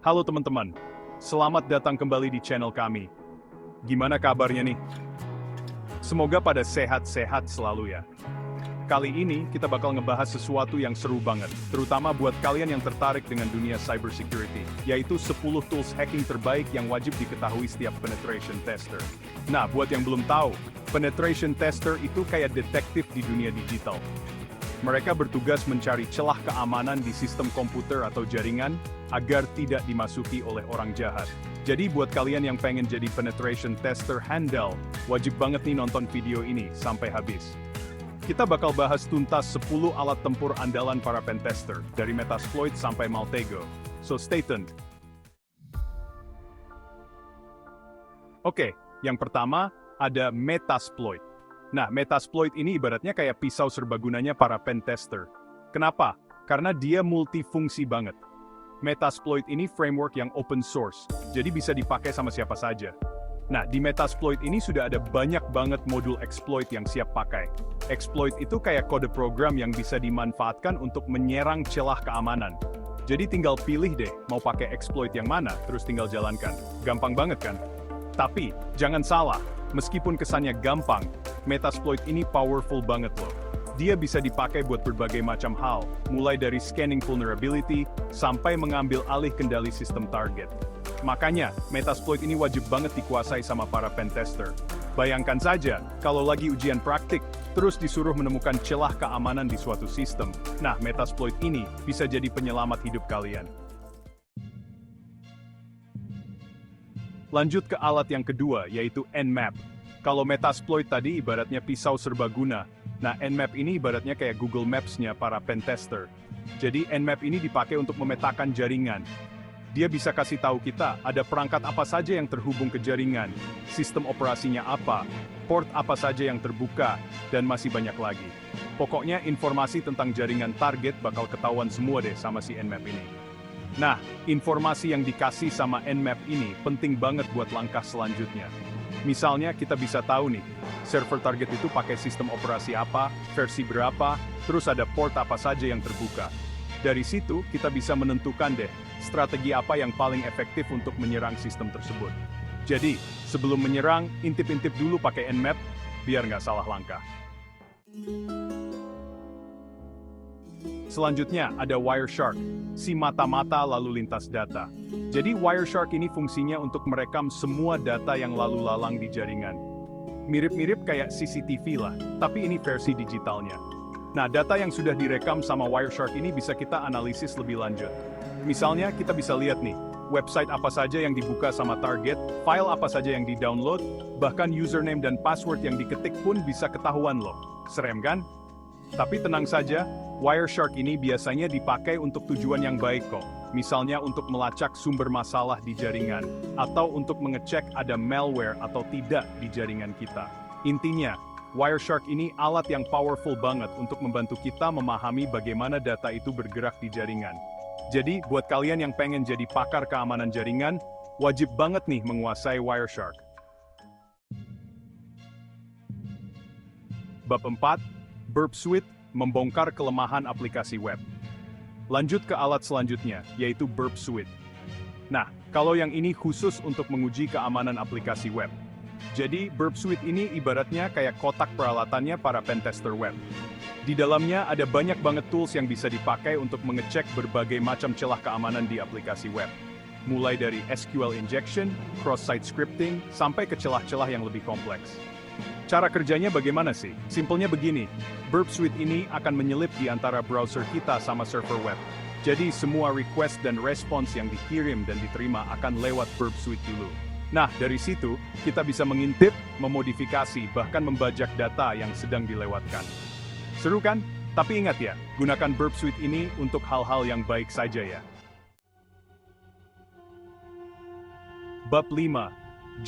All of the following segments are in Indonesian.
Halo teman-teman, selamat datang kembali di channel kami. Gimana kabarnya nih? Semoga pada sehat-sehat selalu ya. Kali ini kita bakal ngebahas sesuatu yang seru banget, terutama buat kalian yang tertarik dengan dunia cybersecurity, yaitu 10 tools hacking terbaik yang wajib diketahui setiap penetration tester. Nah, buat yang belum tahu, penetration tester itu kayak detektif di dunia digital. Mereka bertugas mencari celah keamanan di sistem komputer atau jaringan agar tidak dimasuki oleh orang jahat. Jadi buat kalian yang pengen jadi penetration tester handal, wajib banget nih nonton video ini sampai habis. Kita bakal bahas tuntas 10 alat tempur andalan para pentester, dari Metasploit sampai Maltego. So stay tuned. Oke, yang pertama ada Metasploit. Nah, Metasploit ini ibaratnya kayak pisau serbagunanya para pentester. Kenapa? Karena dia multifungsi banget. Metasploit ini framework yang open source, jadi bisa dipakai sama siapa saja. Nah, di Metasploit ini sudah ada banyak banget modul exploit yang siap pakai. Exploit itu kayak kode program yang bisa dimanfaatkan untuk menyerang celah keamanan. Jadi tinggal pilih deh, mau pakai exploit yang mana, terus tinggal jalankan. Gampang banget kan? Tapi, jangan salah, meskipun kesannya gampang, Metasploit ini powerful banget loh. Dia bisa dipakai buat berbagai macam hal, mulai dari scanning vulnerability, sampai mengambil alih kendali sistem target. Makanya, Metasploit ini wajib banget dikuasai sama para pentester. Bayangkan saja, kalau lagi ujian praktik, terus disuruh menemukan celah keamanan di suatu sistem. Nah, Metasploit ini bisa jadi penyelamat hidup kalian. Lanjut ke alat yang kedua, yaitu Nmap. Kalau Metasploit tadi ibaratnya pisau serbaguna, nah Nmap ini ibaratnya kayak Google Maps-nya para pentester. Jadi Nmap ini dipakai untuk memetakan jaringan. Dia bisa kasih tahu kita ada perangkat apa saja yang terhubung ke jaringan, sistem operasinya apa, port apa saja yang terbuka, dan masih banyak lagi. Pokoknya informasi tentang jaringan target bakal ketahuan semua deh sama si Nmap ini. Nah, informasi yang dikasih sama Nmap ini penting banget buat langkah selanjutnya. Misalnya kita bisa tahu nih, server target itu pakai sistem operasi apa, versi berapa, terus ada port apa saja yang terbuka. Dari situ, kita bisa menentukan deh, strategi apa yang paling efektif untuk menyerang sistem tersebut. Jadi, sebelum menyerang, intip-intip dulu pakai Nmap, biar nggak salah langkah. Selanjutnya ada Wireshark, si mata-mata lalu lintas data. Jadi Wireshark ini fungsinya untuk merekam semua data yang lalu lalang di jaringan. Mirip-mirip kayak CCTV lah, tapi ini versi digitalnya. Nah, data yang sudah direkam sama Wireshark ini bisa kita analisis lebih lanjut. Misalnya kita bisa lihat nih, website apa saja yang dibuka sama target, file apa saja yang di-download, bahkan username dan password yang diketik pun bisa ketahuan loh. Serem kan? Tapi tenang saja, Wireshark ini biasanya dipakai untuk tujuan yang baik kok. Misalnya untuk melacak sumber masalah di jaringan, atau untuk mengecek ada malware atau tidak di jaringan kita. Intinya, Wireshark ini alat yang powerful banget untuk membantu kita memahami bagaimana data itu bergerak di jaringan. Jadi, buat kalian yang pengen jadi pakar keamanan jaringan, wajib banget nih menguasai Wireshark. Bab 4, Burp Suite, membongkar kelemahan aplikasi web. Lanjut ke alat selanjutnya, yaitu Burp Suite. Nah, kalau yang ini khusus untuk menguji keamanan aplikasi web. Jadi, Burp Suite ini ibaratnya kayak kotak peralatannya para pentester web. Di dalamnya ada banyak banget tools yang bisa dipakai untuk mengecek berbagai macam celah keamanan di aplikasi web. Mulai dari SQL injection, cross-site scripting, sampai ke celah-celah yang lebih kompleks. Cara kerjanya bagaimana sih? Simpelnya begini, Burp Suite ini akan menyelip di antara browser kita sama server web. Jadi semua request dan respons yang dikirim dan diterima akan lewat Burp Suite dulu. Nah, dari situ, kita bisa mengintip, memodifikasi, bahkan membajak data yang sedang dilewatkan. Seru kan? Tapi ingat ya, gunakan Burp Suite ini untuk hal-hal yang baik saja ya. Bab 5,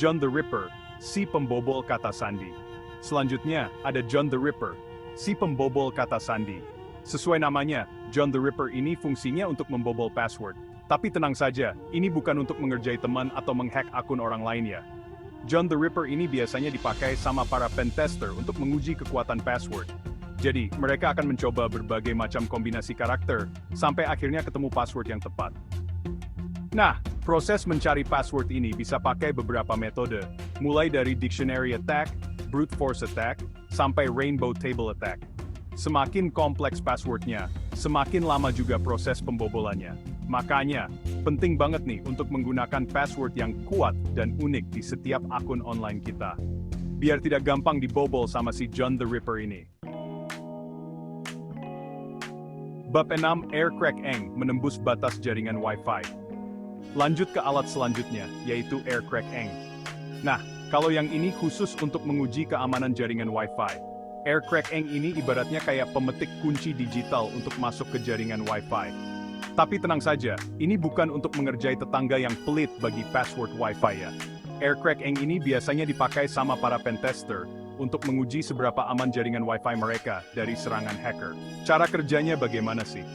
John the Ripper, si pembobol kata sandi. Selanjutnya, ada John the Ripper, si pembobol kata sandi. Sesuai namanya, John the Ripper ini fungsinya untuk membobol password. Tapi tenang saja, ini bukan untuk mengerjai teman atau menghack akun orang lain ya. John the Ripper ini biasanya dipakai sama para pentester untuk menguji kekuatan password. Jadi, mereka akan mencoba berbagai macam kombinasi karakter, sampai akhirnya ketemu password yang tepat. Nah, proses mencari password ini bisa pakai beberapa metode, mulai dari dictionary attack, brute force attack, sampai rainbow table attack. Semakin kompleks passwordnya, semakin lama juga proses pembobolannya. Makanya, penting banget nih untuk menggunakan password yang kuat dan unik di setiap akun online kita. Biar tidak gampang dibobol sama si John the Ripper ini. Bab 6, Aircrack Eng menembus batas jaringan Wi-Fi. Lanjut ke alat selanjutnya, yaitu Aircrack Eng. Nah, kalau yang ini khusus untuk menguji keamanan jaringan Wi-Fi. Aircrack Eng ini ibaratnya kayak pemetik kunci digital untuk masuk ke jaringan Wi-Fi. Tapi tenang saja, ini bukan untuk mengerjai tetangga yang pelit bagi password Wi-Fi ya. Aircrack Eng ini biasanya dipakai sama para pentester untuk menguji seberapa aman jaringan Wi-Fi mereka dari serangan hacker. Cara kerjanya bagaimana sih?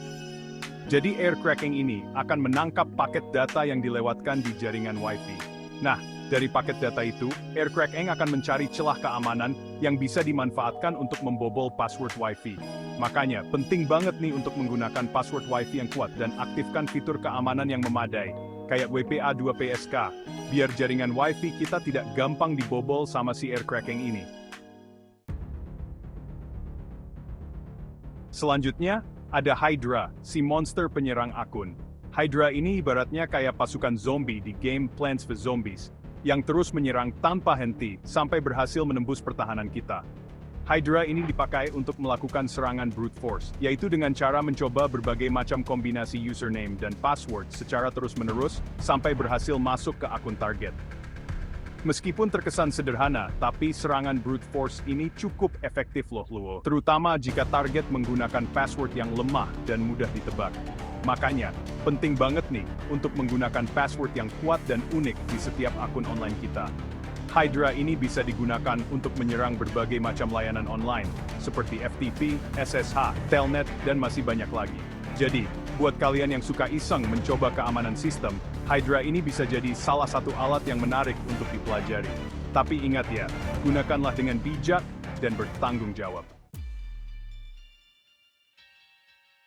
Jadi aircracking ini akan menangkap paket data yang dilewatkan di jaringan Wi-Fi. Nah, dari paket data itu, aircracking akan mencari celah keamanan yang bisa dimanfaatkan untuk membobol password Wi-Fi. Makanya, penting banget nih untuk menggunakan password Wi-Fi yang kuat dan aktifkan fitur keamanan yang memadai, kayak WPA2PSK, biar jaringan Wi-Fi kita tidak gampang dibobol sama si aircracking ini. Selanjutnya, ada Hydra, si monster penyerang akun. Hydra ini ibaratnya kayak pasukan zombie di game Plants vs Zombies, yang terus menyerang tanpa henti sampai berhasil menembus pertahanan kita. Hydra ini dipakai untuk melakukan serangan brute force, yaitu dengan cara mencoba berbagai macam kombinasi username dan password secara terus-menerus sampai berhasil masuk ke akun target. Meskipun terkesan sederhana, tapi serangan brute force ini cukup efektif loh, terutama jika target menggunakan password yang lemah dan mudah ditebak. Makanya, penting banget nih untuk menggunakan password yang kuat dan unik di setiap akun online kita. Hydra ini bisa digunakan untuk menyerang berbagai macam layanan online, seperti FTP, SSH, Telnet, dan masih banyak lagi. Jadi, buat kalian yang suka iseng mencoba keamanan sistem, Hydra ini bisa jadi salah satu alat yang menarik untuk dipelajari. Tapi ingat ya, gunakanlah dengan bijak dan bertanggung jawab.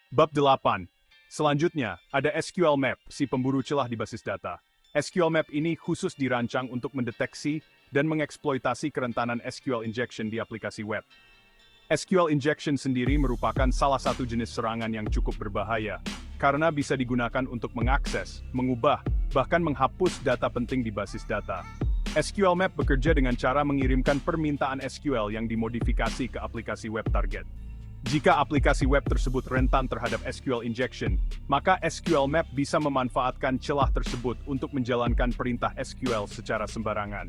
Bab 8. Selanjutnya, ada SQL Map, si pemburu celah di basis data. SQL Map ini khusus dirancang untuk mendeteksi dan mengeksploitasi kerentanan SQL injection di aplikasi web. SQL injection sendiri merupakan salah satu jenis serangan yang cukup berbahaya, karena bisa digunakan untuk mengakses, mengubah, bahkan menghapus data penting di basis data. SQL Map bekerja dengan cara mengirimkan permintaan SQL yang dimodifikasi ke aplikasi web target. Jika aplikasi web tersebut rentan terhadap SQL injection, maka SQL Map bisa memanfaatkan celah tersebut untuk menjalankan perintah SQL secara sembarangan.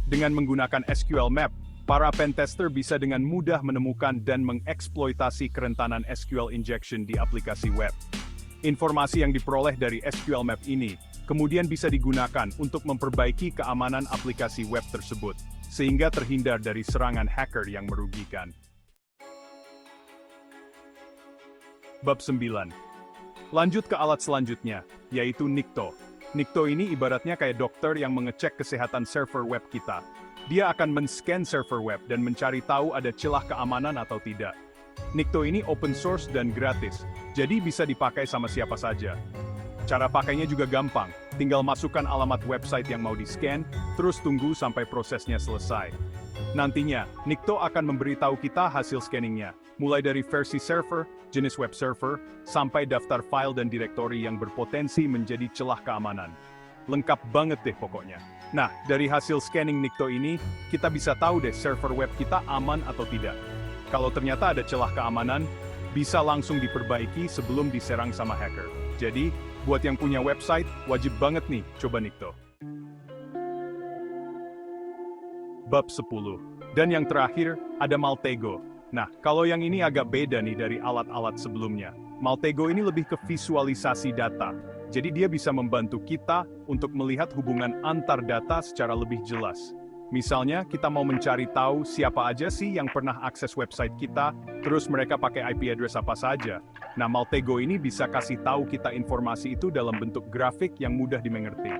Dengan menggunakan SQL Map, para pentester bisa dengan mudah menemukan dan mengeksploitasi kerentanan SQL injection di aplikasi web. Informasi yang diperoleh dari SQL Map ini kemudian bisa digunakan untuk memperbaiki keamanan aplikasi web tersebut, sehingga terhindar dari serangan hacker yang merugikan. Bab 9. Lanjut ke alat selanjutnya, yaitu Nikto. Nikto ini ibaratnya kayak dokter yang mengecek kesehatan server web kita. Dia akan men-scan server web dan mencari tahu ada celah keamanan atau tidak. Nikto ini open source dan gratis, jadi bisa dipakai sama siapa saja. Cara pakainya juga gampang, tinggal masukkan alamat website yang mau di-scan, terus tunggu sampai prosesnya selesai. Nantinya, Nikto akan memberitahu kita hasil scanningnya, mulai dari versi server, jenis web server, sampai daftar file dan direktori yang berpotensi menjadi celah keamanan. Lengkap banget deh pokoknya. Nah, dari hasil scanning Nikto ini, kita bisa tahu deh server web kita aman atau tidak. Kalau ternyata ada celah keamanan, bisa langsung diperbaiki sebelum diserang sama hacker. Jadi, buat yang punya website, wajib banget nih coba Nikto. Bab 10. Dan yang terakhir, ada Maltego. Nah, kalau yang ini agak beda nih dari alat-alat sebelumnya. Maltego ini lebih ke visualisasi data. Jadi dia bisa membantu kita untuk melihat hubungan antar data secara lebih jelas. Misalnya, kita mau mencari tahu siapa aja sih yang pernah akses website kita, terus mereka pakai IP address apa saja. Nah, Maltego ini bisa kasih tahu kita informasi itu dalam bentuk grafik yang mudah dimengerti.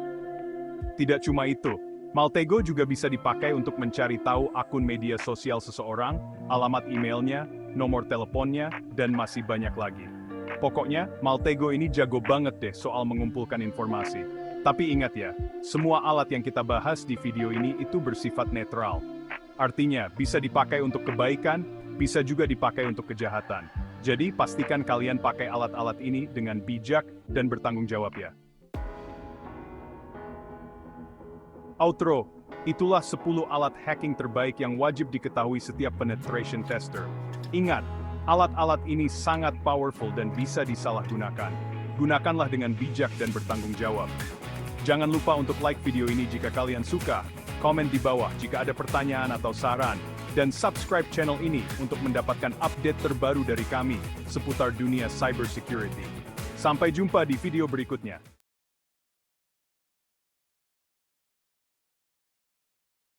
Tidak cuma itu, Maltego juga bisa dipakai untuk mencari tahu akun media sosial seseorang, alamat emailnya, nomor teleponnya, dan masih banyak lagi. Pokoknya, Maltego ini jago banget deh soal mengumpulkan informasi. Tapi ingat ya, semua alat yang kita bahas di video ini itu bersifat netral. Artinya, bisa dipakai untuk kebaikan, bisa juga dipakai untuk kejahatan. Jadi, pastikan kalian pakai alat-alat ini dengan bijak dan bertanggung jawab ya. Outro, itulah 10 alat hacking terbaik yang wajib diketahui setiap penetration tester. Ingat, alat-alat ini sangat powerful dan bisa disalahgunakan. Gunakanlah dengan bijak dan bertanggung jawab. Jangan lupa untuk like video ini jika kalian suka, komen di bawah jika ada pertanyaan atau saran, dan subscribe channel ini untuk mendapatkan update terbaru dari kami seputar dunia cybersecurity. Sampai jumpa di video berikutnya.